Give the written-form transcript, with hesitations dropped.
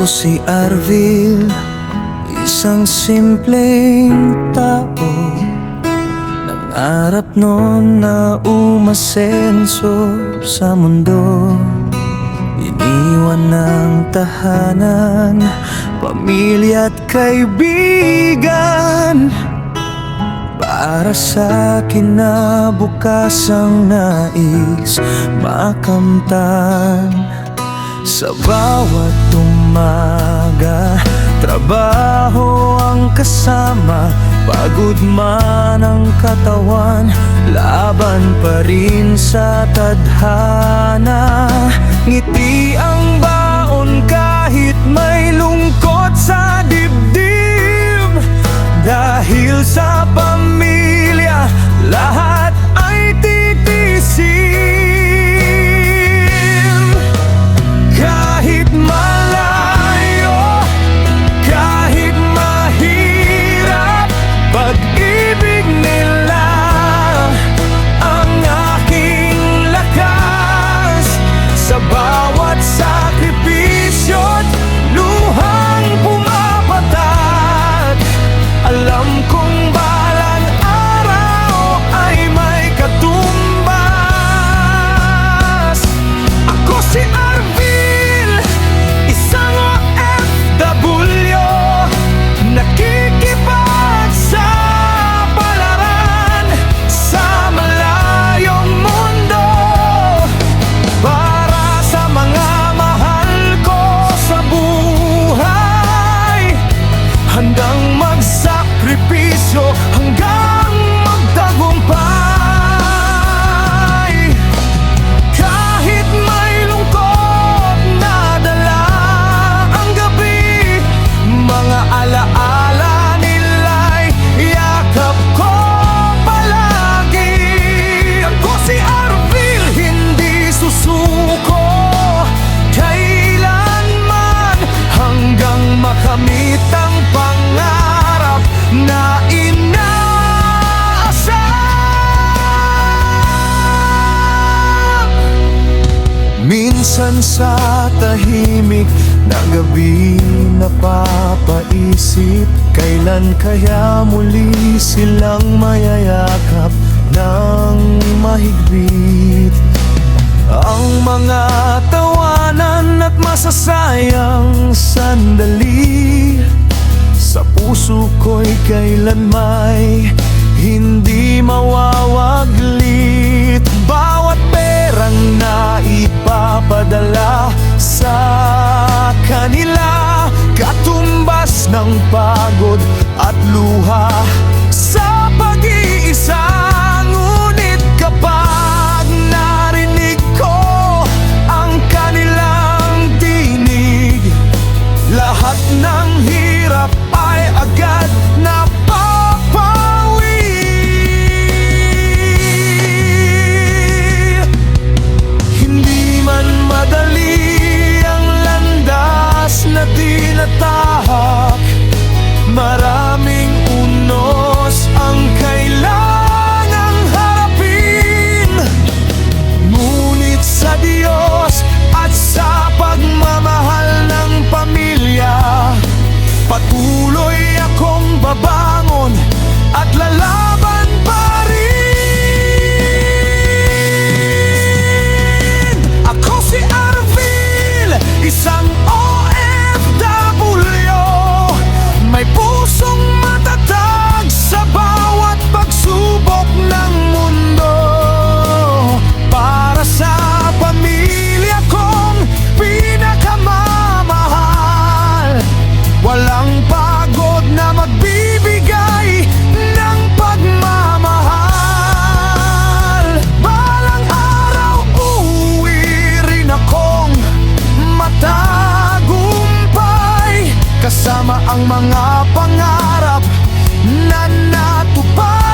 Ako si Arvil, isang simpleng tao. Nangarap noon na umasenso sa mundo. Iniwan ng tahanan, pamilya at kaibigan, para sa kinabukasang nais makamtan. Sa bawat umaga, trabaho ang kasama. Pagod man ang katawan, laban pa rin sa tadhana. Ngiti ang baon kahit may lungkot sa dibdib. Dahil sa pamilya, lahat ay titiisin. Kahit malayo, kahit mahirap, pag-ibig nila ang aking lakas. Sa bawat sakripisyo't luhang pumapatat, alam kong balang araw ay may katumbas. Ako si Arvil, isang OFW, nakikipagsapalaran sa malayong mundo, para sa mga mahal ko sa buhay. Handang magsakripisyo hanggang magtagumpay. Kahit may lungkot na dala ang gabi, mga alaala nila'y yakap ko palagi. Ako si Arvil, hindi susuko kailanman, hanggang makamit ang pangarap na inaasam. Minsan sa tahimik na gabi, napapaisip, kailan kaya muli silang mayayakap ng mahigpit. Ang mga tawanan at masasayang sandali sa puso ko'y kailan may hindi mawawaglit. Bawat perang na ipapadala sa kanila, katumbas ng pagod at luha sa pag-iisa. Ngunit kapag narinig ko ang kanilang tinig, lahat ng hirap ay agad napapawi. Hindi man madali ang landas na tinatahak, maraming unos ang kailangang harapin. Ngunit sa Diyos at sa pagmamahal ng pamilya, patuloy akong babangon at lalaban pa rin. Ako si Arvil, isang OFW, may pusong matatag sa bawat pagsubok ng mundo, para sa pamilya kong pinakamamahal. Walang pagod na magbibigay ng pagmamahal. Balang araw uuwi rin akong matagumpay, kasama ang mga pangarap na natupad.